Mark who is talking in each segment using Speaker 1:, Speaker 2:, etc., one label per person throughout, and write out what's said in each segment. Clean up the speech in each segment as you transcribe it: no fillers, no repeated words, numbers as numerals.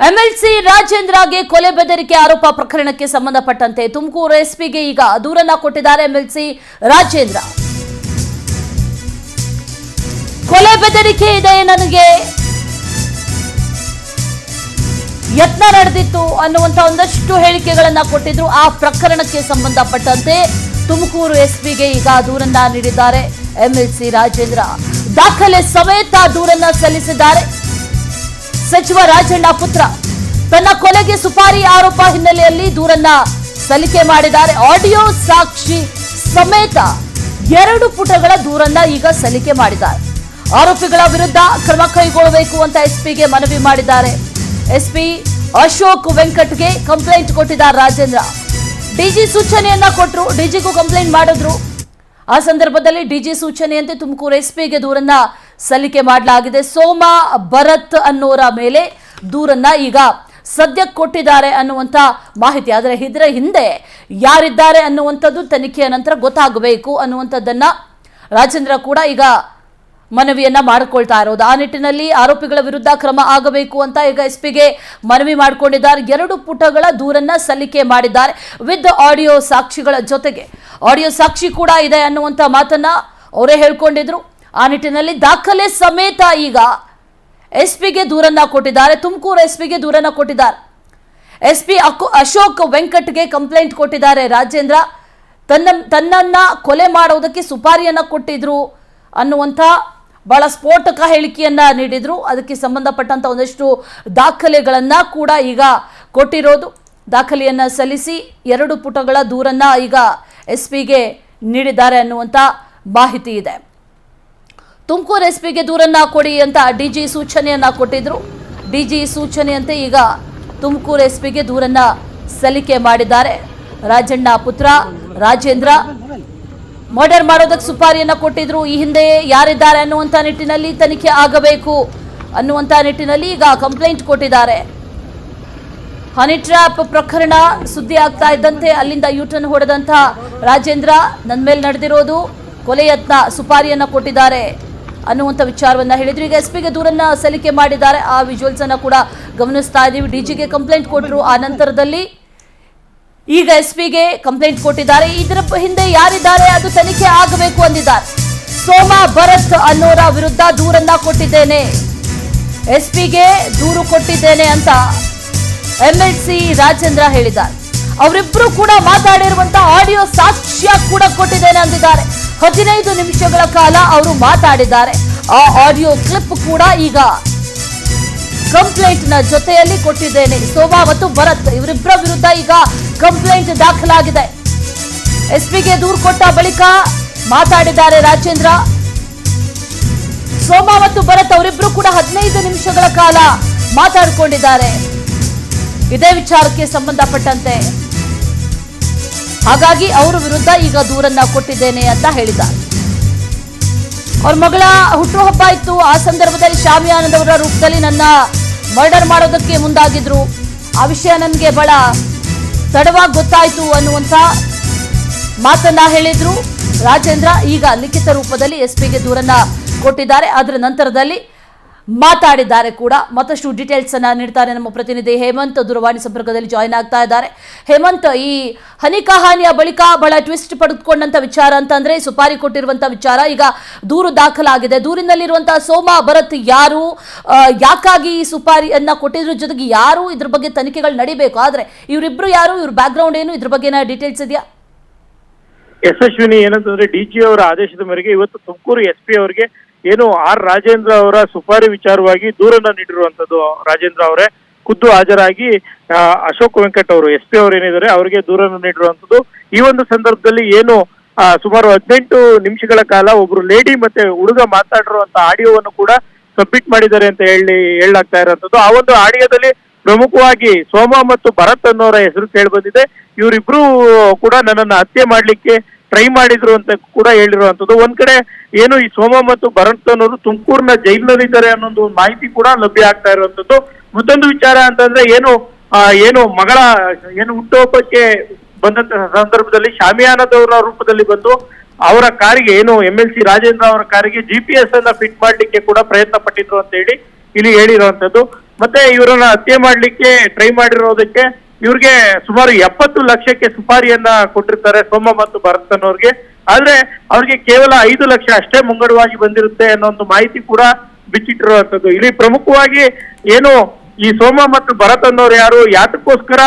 Speaker 1: MLC ರಾಜೇಂದ್ರಗೆ ಕೊಲೆ ಬೆದರಿಕೆ ಆರೋಪ ಪ್ರಕರಣಕ್ಕೆ ಸಂಬಂಧಪಟ್ಟಂತೆ ತುಮಕೂರು ಎಸ್ಪಿಗೆ ಈಗ ದೂರನ್ನ ಕೊಟ್ಟಿದ್ದಾರೆ ಎಂಎಲ್ಸಿ ರಾಜೇಂದ್ರ. ಕೊಲೆ ಬೆದರಿಕೆ ಇದೆ, ನನಗೆ ಯತ್ನ ನಡೆದಿತ್ತು ಅನ್ನುವಂತ ಒಂದಷ್ಟು ಹೇಳಿಕೆಗಳನ್ನ ಕೊಟ್ಟಿದ್ರು. ಆ ಪ್ರಕರಣಕ್ಕೆ ಸಂಬಂಧಪಟ್ಟಂತೆ ತುಮಕೂರು ಎಸ್ಪಿಗೆ ಈಗ ದೂರನ್ನ ನೀಡಿದ್ದಾರೆ ಎಂಎಲ್ಸಿ ರಾಜೇಂದ್ರ. ದಾಖಲೆ ಸಮೇತ ದೂರನ್ನ ಸಲ್ಲಿಸಿದ್ದಾರೆ. ಸಚಿವ ರಾಜಣ್ಣ ಪುತ್ರ ತನ್ನ ಕೊಲೆಗೆ ಸುಪಾರಿ ಆರೋಪ ಹಿನ್ನೆಲೆಯಲ್ಲಿ ದೂರನ್ನ ಸಲ್ಲಿಕೆ ಮಾಡಿದ್ದಾರೆ. ಆಡಿಯೋ ಸಾಕ್ಷಿ ಸಮೇತ 2 ಪುಟಗಳ ದೂರನ್ನ ಈಗ ಸಲ್ಲಿಕೆ ಮಾಡಿದ್ದಾರೆ. ಆರೋಪಿಗಳ ವಿರುದ್ಧ ಕ್ರಮ ಕೈಗೊಳ್ಳಬೇಕು ಅಂತ ಎಸ್ಪಿಗೆ ಮನವಿ ಮಾಡಿದ್ದಾರೆ. ಎಸ್ಪಿ ಅಶೋಕ್ ವೆಂಕಟ್ಗೆ ಕಂಪ್ಲೇಂಟ್ ಕೊಟ್ಟಿದ್ದಾರೆ ರಾಜೇಂದ್ರ. ಡಿಜಿ ಸೂಚನೆಯನ್ನ ಕೊಟ್ಟರು, ಡಿಜಿಗೂ ಕಂಪ್ಲೇಂಟ್ ಮಾಡಿದ್ರು. ಆ ಸಂದರ್ಭದಲ್ಲಿ ಡಿಜಿ ಸೂಚನೆಯಂತೆ ತುಮಕೂರು ಎಸ್ಪಿಗೆ ದೂರನ್ನ ಸಲ್ಲಿಕೆ ಮಾಡಲಾಗಿದೆ. ಸೋಮಾ ಭರತ್ ಅನ್ನೋರ ಮೇಲೆ ದೂರನ್ನ ಈಗ ಸದ್ಯಕ್ಕೆ ಕೊಟ್ಟಿದ್ದಾರೆ ಅನ್ನುವಂಥ ಮಾಹಿತಿ. ಆದರೆ ಇದರ ಹಿಂದೆ ಯಾರಿದ್ದಾರೆ ಅನ್ನುವಂಥದ್ದು ತನಿಖೆಯ ನಂತರ ಗೊತ್ತಾಗಬೇಕು ಅನ್ನುವಂಥದ್ದನ್ನ ರಾಜೇಂದ್ರ ಕೂಡ ಈಗ ಮನವಿಯನ್ನ ಮಾಡಿಕೊಳ್ತಾ ಇರೋದು. ಆ ನಿಟ್ಟಿನಲ್ಲಿ ಆರೋಪಿಗಳ ವಿರುದ್ಧ ಕ್ರಮ ಆಗಬೇಕು ಅಂತ ಈಗ ಎಸ್ಪಿಗೆ ಮನವಿ ಮಾಡಿಕೊಂಡಿದ್ದಾರೆ. 2 ಪುಟಗಳ ದೂರನ್ನ ಸಲ್ಲಿಕೆ ಮಾಡಿದ್ದಾರೆ ವಿತ್ ಆಡಿಯೋ ಸಾಕ್ಷಿಗಳ ಜೊತೆಗೆ. ಆಡಿಯೋ ಸಾಕ್ಷಿ ಕೂಡ ಇದೆ ಅನ್ನುವಂಥ ಮಾತನ್ನ ಅವರೇ ಹೇಳ್ಕೊಂಡಿದ್ರು. ಆ ನಿಟ್ಟಿನಲ್ಲಿ ದಾಖಲೆ ಸಮೇತ ಈಗ ಎಸ್ಪಿಗೆ ದೂರನ್ನ ಕೊಟ್ಟಿದ್ದಾರೆ. ತುಮಕೂರು ಎಸ್ಪಿಗೆ ದೂರನ್ನ ಕೊಟ್ಟಿದ್ದಾರೆ. ಎಸ್ಪಿ ಅಶೋಕ್ ವೆಂಕಟ್ಗೆ ಕಂಪ್ಲೇಂಟ್ ಕೊಟ್ಟಿದ್ದಾರೆ ರಾಜೇಂದ್ರ. ತನ್ನನ್ನ ಕೊಲೆ ಮಾಡೋದಕ್ಕೆ ಸುಪಾರಿಯನ್ನ ಕೊಟ್ಟಿದ್ರು ಅನ್ನುವಂಥ ಬಹಳ ಸ್ಫೋಟಕ ಹೇಳಿಕೆಯನ್ನ ನೀಡಿದ್ರು. ಅದಕ್ಕೆ ಸಂಬಂಧಪಟ್ಟಂತ ಒಂದಷ್ಟು ದಾಖಲೆಗಳನ್ನ ಕೂಡ ಈಗ ಕೊಟ್ಟಿರೋದು. ದಾಖಲೆಯನ್ನ ಸಲ್ಲಿಸಿ 2 ಪುಟಗಳ ದೂರನ್ನ ಈಗ ಎಸ್ಪಿಗೆ ನೀಡಿದ್ದಾರೆ ಅನ್ನುವಂಥ ಮಾಹಿತಿ ಇದೆ. ತುಮಕೂರು ಎಸ್ಪಿಗೆ ದೂರನ್ನ ಕೊಡಿ ಅಂತ ಡಿಜಿ ಸೂಚನೆಯನ್ನ ಕೊಟ್ಟಿದ್ರು. ಡಿಜಿ ಸೂಚನೆಯಂತೆ ಈಗ ತುಮಕೂರು ಎಸ್ಪಿಗೆ ದೂರನ್ನ ಸಲ್ಲಿಕೆ ಮಾಡಿದ್ದಾರೆ. ರಾಜಣ್ಣ ಪುತ್ರ ರಾಜೇಂದ್ರ ಮರ್ಡರ್ ಮಾಡೋದಕ್ಕೆ ಸುಪಾರಿಯನ್ನ ಕೊಟ್ಟಿದ್ರು. ಈ ಹಿಂದೆ ಯಾರಿದ್ದಾರೆ ಅನ್ನುವಂಥ ನಿಟ್ಟಿನಲ್ಲಿ ತನಿಖೆ ಆಗಬೇಕು ಅನ್ನುವಂಥ ನಿಟ್ಟಿನಲ್ಲಿ ಈಗ ಕಂಪ್ಲೇಂಟ್ ಕೊಟ್ಟಿದ್ದಾರೆ. ಹನಿ ಟ್ರ್ಯಾಪ್ ಪ್ರಕರಣ ಸುದ್ದಿ ಆಗ್ತಾ ಇದ್ದಂತೆ ಅಲ್ಲಿಂದ ಯೂಟರ್ನ್ ಹೊಡೆದಂತ ರಾಜೇಂದ್ರ ನನ್ನ ಮೇಲೆ ನಡೆದಿರೋದು ಕೊಲೆ ಯತ್ನ, ಸುಪಾರಿಯನ್ನ ಕೊಟ್ಟಿದ್ದಾರೆ ಅನ್ನುವಂಥ ವಿಚಾರವನ್ನ ಹೇಳಿದ್ರು. ಈಗ ಎಸ್ಪಿಗೆ ದೂರನ್ನ ಸಲ್ಲಿಕೆ ಮಾಡಿದ್ದಾರೆ. ಆ ವಿಜುವಲ್ಸ್ ಅನ್ನ ಕೂಡ ಗಮನಿಸ್ತಾ ಇದ್ದೀವಿ. ಡಿಜಿಗೆ ಕಂಪ್ಲೇಂಟ್ ಕೊಟ್ಟರು. ಆ ನಂತರದಲ್ಲಿ ಈಗ ಎಸ್ಪಿಗೆ ಕಂಪ್ಲೇಂಟ್ ಕೊಟ್ಟಿದ್ದಾರೆ. ಇದರ ಹಿಂದೆ ಯಾರಿದ್ದಾರೆ ಅದು ತನಿಖೆ ಆಗಬೇಕು ಅಂದಿದ್ದಾರೆ. ಸೋಮಾ ಭರತ್ ಅನ್ನೋರ ವಿರುದ್ಧ ದೂರನ್ನ ಕೊಟ್ಟಿದ್ದೇನೆ, ಎಸ್ಪಿಗೆ ದೂರು ಕೊಟ್ಟಿದ್ದೇನೆ ಅಂತ ಎಂಎಲ್ಸಿ ರಾಜೇಂದ್ರ ಹೇಳಿದ್ದಾರೆ. ಅವರಿಬ್ಬರು ಕೂಡ ಮಾತಾಡಿರುವಂತ ಆಡಿಯೋ ಸಾಕ್ಷ್ಯ ಕೂಡ ಕೊಟ್ಟಿದ್ದೇನೆ ಅಂದಿದ್ದಾರೆ. 15 ನಿಮಿಷಗಳ ಕಾಲ ಅವರು ಮಾತಾಡಿದ್ದಾರೆ. ಆ ಆಡಿಯೋ ಕ್ಲಿಪ್ ಕೂಡ ಈಗ ಕಂಪ್ಲೇಂಟ್ ನ ಜೊತೆಯಲ್ಲಿ ಕೊಟ್ಟಿದ್ದೇನೆ. ಸೋಮಾ ಮತ್ತು ಭರತ್ ಇವರಿಬ್ಬರ ವಿರುದ್ಧ ಈಗ ಕಂಪ್ಲೇಂಟ್ ದಾಖಲಾಗಿದೆ. ಎಸ್ಪಿಗೆ ದೂರು ಕೊಟ್ಟ ಬಳಿಕ ಮಾತಾಡಿದ್ದಾರೆ ರಾಜೇಂದ್ರ. ಸೋಮಾ ಮತ್ತು ಭರತ್ ಅವರಿಬ್ಬರು ಕೂಡ 15 ನಿಮಿಷಗಳ ಕಾಲ ಮಾತಾಡಿಕೊಂಡಿದ್ದಾರೆ ಇದೇ ವಿಚಾರಕ್ಕೆ ಸಂಬಂಧಪಟ್ಟಂತೆ. ಹಾಗಾಗಿ ಅವರ ವಿರುದ್ಧ ಈಗ ದೂರನ್ನ ಕೊಟ್ಟಿದ್ದೇನೆ ಅಂತ ಹೇಳಿದ್ದಾರೆ. ಅವ್ರ ಮಗಳ ಹುಟ್ಟುಹಬ್ಬ ಇತ್ತು. ಆ ಸಂದರ್ಭದಲ್ಲಿ ಶಾಮಿಯಾನದವರ ರೂಪದಲ್ಲಿ ನನ್ನ ಮರ್ಡರ್ ಮಾಡೋದಕ್ಕೆ ಮುಂದಾಗಿದ್ರು. ಆ ವಿಷಯ ನನಗೆ ಬಹಳ ತಡವಾಗಿ ಗೊತ್ತಾಯ್ತು ಅನ್ನುವಂಥ ಮಾತನ್ನ ಹೇಳಿದ್ರು ರಾಜೇಂದ್ರ. ಈಗ ಲಿಖಿತ ರೂಪದಲ್ಲಿ ಎಸ್ಪಿಗೆ ದೂರನ್ನ ಕೊಟ್ಟಿದ್ದಾರೆ. ಅದರ ನಂತರದಲ್ಲಿ ಮಾತಾಡಿದ್ದಾರೆ ಕೂಡ. ಮತ್ತಷ್ಟು ಡೀಟೇಲ್ಸ್ ಅನ್ನ ನೀಡ್ತಾರೆ ನಮ್ಮ ಪ್ರತಿನಿಧಿ ಹೇಮಂತ್. ದೂರವಾಣಿ ಸಂಪರ್ಕದಲ್ಲಿ ಜಾಯಿನ್ ಆಗ್ತಾ ಇದ್ದಾರೆ. ಹೇಮಂತ್, ಈ ಹನಿ ಕಹಾನಿಯ ಬಳಿಕ ಬಹಳ ಟ್ವಿಸ್ಟ್ ಪಡೆದುಕೊಂಡಂತ ವಿಚಾರ ಅಂತಂದ್ರೆ ಸುಪಾರಿ ಕೊಟ್ಟಿರುವಂತ ವಿಚಾರ. ಈಗ ದೂರು ದಾಖಲಾಗಿದೆ. ದೂರಿನಲ್ಲಿರುವಂತಹ ಸೋಮಾ ಭರತ್ ಯಾರು, ಯಾಕಾಗಿ ಈ ಸುಪಾರಿಯನ್ನ ಕೊಟ್ಟಿದ್ರ ಜೊತೆಗೆ ಯಾರು, ಇದ್ರ ಬಗ್ಗೆ ತನಿಖೆಗಳು ನಡೀಬೇಕು. ಆದ್ರೆ ಇವರಿಬ್ರು ಯಾರು, ಇವ್ರ ಬ್ಯಾಕ್ ಗ್ರೌಂಡ್ ಏನು, ಇದ್ರ ಬಗ್ಗೆ ಡೀಟೇಲ್ಸ್ ಇದೆಯಾ?
Speaker 2: ಯಶಸ್ವಿನಿ, ಏನಂತಂದ್ರೆ ಡಿಜಿ ಅವರ ಆದೇಶದ ಮೇರೆಗೆ ಇವತ್ತು ತುಮಕೂರು ಎಸ್ಪಿ ಅವರಿಗೆ ಏನು ಆರ್ ರಾಜೇಂದ್ರ ಅವರ ಸುಪಾರಿ ವಿಚಾರವಾಗಿ ದೂರನ್ನ ನೀಡಿರುವಂತದ್ದು. ರಾಜೇಂದ್ರ ಅವರೇ ಖುದ್ದು ಹಾಜರಾಗಿ ಅಶೋಕ್ ವೆಂಕಟ್ ಅವರು ಎಸ್ಪಿ ಅವರು ಏನಿದ್ದಾರೆ ಅವರಿಗೆ ದೂರನ್ನ ನೀಡಿರುವಂತದ್ದು. ಈ ಒಂದು ಸಂದರ್ಭದಲ್ಲಿ ಏನು ಸುಮಾರು 18 ನಿಮಿಷಗಳ ಕಾಲ ಒಬ್ರು ಲೇಡಿ ಮತ್ತೆ ಹುಡುಗ ಮಾತಾಡಿರುವಂತ ಆಡಿಯೋವನ್ನು ಕೂಡ ಸಬ್ಮಿಟ್ ಮಾಡಿದ್ದಾರೆ ಅಂತ ಹೇಳಲಾಗ್ತಾ ಇರುವಂತದ್ದು. ಆ ಒಂದು ಆಡಿಯೋದಲ್ಲಿ ಪ್ರಮುಖವಾಗಿ ಸೋಮಾ ಮತ್ತು ಭರತ್ ಅನ್ನೋರ ಹೆಸರು ಕೇಳಿ ಬಂದಿದೆ. ಇವರಿಬ್ರು ಕೂಡ ನನ್ನನ್ನ ಹತ್ಯೆ ಮಾಡ್ಲಿಕ್ಕೆ ಟ್ರೈ ಮಾಡಿದ್ರು ಅಂತ ಕೂಡ ಹೇಳಿರುವಂತದ್ದು. ಒಂದ್ ಕಡೆ ಏನು ಈ ಸೋಮಾ ಮತ್ತು ಭರತ್ ಅನ್ನೋರು ತುಮಕೂರಿನ ಜೈಲಿನಲ್ಲಿದ್ದಾರೆ ಅನ್ನೋ ಮಾಹಿತಿ ಕೂಡ ಲಭ್ಯ ಆಗ್ತಾ ಇರುವಂತದ್ದು. ಮತ್ತೊಂದು ವಿಚಾರ ಅಂತಂದ್ರೆ ಏನು ಮಗಳ ಏನು ಹುಟ್ಟುಹಬ್ಬಕ್ಕೆ ಬಂದಂತ ಸಂದರ್ಭದಲ್ಲಿ ಶಾಮಿಯಾನದವರ ರೂಪದಲ್ಲಿ ಬಂದು ಅವರ ಕಾರಿಗೆ ಏನು ಎಂಎಲ್ಸಿ ರಾಜೇಂದ್ರ ಅವರ ಕಾರಿಗೆ GPS ಅನ್ನ ಫಿಟ್ ಮಾಡ್ಲಿಕ್ಕೆ ಕೂಡ ಪ್ರಯತ್ನ ಪಟ್ಟಿದ್ರು ಅಂತ ಹೇಳಿ ಇಲ್ಲಿ ಹೇಳಿರುವಂತದ್ದು. ಮತ್ತೆ ಇವರನ್ನ ಹತ್ಯೆ ಮಾಡ್ಲಿಕ್ಕೆ ಟ್ರೈ ಮಾಡಿರೋದಕ್ಕೆ ಇವ್ರಿಗೆ ಸುಮಾರು 70 ಲಕ್ಷಕ್ಕೆ ಸುಪಾರಿಯನ್ನ ಕೊಟ್ಟಿರ್ತಾರೆ ಸೋಮ ಮತ್ತು ಭರತ್ ಅನ್ನೋರ್ಗೆ. ಆದ್ರೆ ಅವ್ರಿಗೆ ಕೇವಲ 5 ಲಕ್ಷ ಅಷ್ಟೇ ಮುಂಗಡವಾಗಿ ಬಂದಿರುತ್ತೆ ಅನ್ನೋ ಒಂದು ಮಾಹಿತಿ ಕೂಡ ಬಿಚ್ಚಿಟ್ಟಿರುವಂತದ್ದು. ಇಲ್ಲಿ ಪ್ರಮುಖವಾಗಿ ಏನು ಈ ಸೋಮ ಮತ್ತು ಭರತ್ ಅನ್ನೋರು ಯಾರು, ಯಾತಕ್ಕೋಸ್ಕರ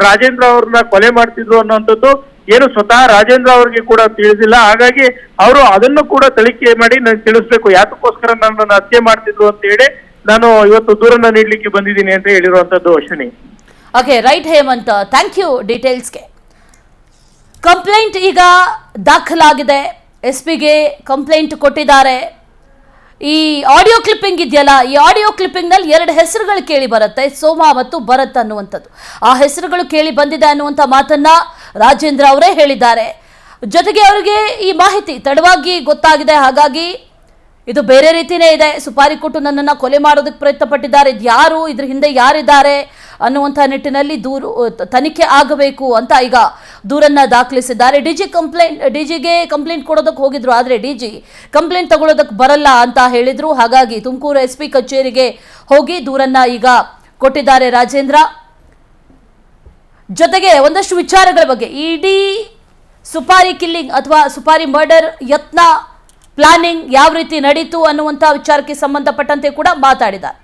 Speaker 2: ರಾಜೇಂದ್ರ ಅವ್ರನ್ನ ಕೊಲೆ ಮಾಡ್ತಿದ್ರು ಅನ್ನೋಂಥದ್ದು ಏನು ಸ್ವತಃ ರಾಜೇಂದ್ರ ಅವ್ರಿಗೆ ಕೂಡ ತಿಳಿದಿಲ್ಲ. ಹಾಗಾಗಿ ಅವರು ಅದನ್ನು ಕೂಡ ತನಿಖೆ ಮಾಡಿ ನನಗೆ ತಿಳಿಸ್ಬೇಕು, ಯಾತಕ್ಕೋಸ್ಕರ ನನ್ನನ್ನು ಹತ್ಯೆ ಮಾಡ್ತಿದ್ರು ಅಂತ ಹೇಳಿ ನಾನು ಇವತ್ತು ದೂರನ್ನ ನೀಡ್ಲಿಕ್ಕೆ ಬಂದಿದ್ದೀನಿ ಅಂತ ಹೇಳಿರುವಂತದ್ದು Ashwini.
Speaker 1: Okay, right Hemanth, thank you ಡೀಟೇಲ್ಸ್ಗೆ. ಕಂಪ್ಲೇಂಟ್ ಈಗ ದಾಖಲಾಗಿದೆ, ಎಸ್ಪಿಗೆ ಕಂಪ್ಲೇಂಟ್ ಕೊಟ್ಟಿದ್ದಾರೆ. ಈ ಆಡಿಯೋ ಕ್ಲಿಪ್ಪಿಂಗ್ ಇದೆಯಲ್ಲ, ಈ ಆಡಿಯೋ ಕ್ಲಿಪ್ಪಿಂಗ್ನಲ್ಲಿ 2 ಹೆಸರುಗಳು ಕೇಳಿ ಬರುತ್ತೆ, ಸೋಮ ಮತ್ತು ಭರತ್ ಅನ್ನುವಂಥದ್ದು. ಆ ಹೆಸರುಗಳು ಕೇಳಿ ಬಂದಿದೆ ಅನ್ನುವಂಥ ಮಾತನ್ನ ರಾಜೇಂದ್ರ ಅವರೇ ಹೇಳಿದ್ದಾರೆ. ಜೊತೆಗೆ ಅವರಿಗೆ ಈ ಮಾಹಿತಿ ತಡವಾಗಿ ಗೊತ್ತಾಗಿದೆ, ಹಾಗಾಗಿ ಇದು ಬೇರೆ ರೀತಿಯೇ ಇದೆ, ಸುಪಾರಿ ಕೊಟ್ಟು ನನ್ನನ್ನು ಕೊಲೆ ಮಾಡೋದಕ್ಕೆ ಪ್ರಯತ್ನ ಪಟ್ಟಿದ್ದಾರೆ, ಇದು ಯಾರು, ಇದ್ರ ಹಿಂದೆ ಯಾರಿದ್ದಾರೆ ಅನ್ನುವಂಥ ನಿಟ್ಟಿನಲ್ಲಿ ತನಿಖೆ ಆಗಬೇಕು ಅಂತ ಈಗ ದೂರನ್ನ ದಾಖಲಿಸಿದ್ದಾರೆ. ಡಿಜಿಗೆ ಕಂಪ್ಲೇಂಟ್ ಕೊಡೋದಕ್ಕೆ ಹೋಗಿದ್ರು, ಆದರೆ ಡಿಜಿ ಕಂಪ್ಲೇಂಟ್ ತಗೊಳ್ಳೋದಕ್ಕೆ ಬರಲ್ಲ ಅಂತ ಹೇಳಿದ್ರು. ಹಾಗಾಗಿ ತುಮಕೂರು SP ಕಚೇರಿಗೆ ಹೋಗಿ ದೂರನ್ನ ಈಗ ಕೊಟ್ಟಿದ್ದಾರೆ ರಾಜೇಂದ್ರ. ಜೊತೆಗೆ ಒಂದಷ್ಟು ವಿಚಾರಗಳ ಬಗ್ಗೆ, ಇಡೀ ಸುಪಾರಿ ಕಿಲ್ಲಿಂಗ್ ಅಥವಾ ಸುಪಾರಿ ಮರ್ಡರ್ ಯತ್ನ ಪ್ಲಾನಿಂಗ್ ಯಾವ ರೀತಿ ನಡೀತು ಅನ್ನುವಂಥ ವಿಚಾರಕ್ಕೆ ಸಂಬಂಧಪಟ್ಟಂತೆ ಕೂಡ ಮಾತಾಡಿದ್ದಾರೆ.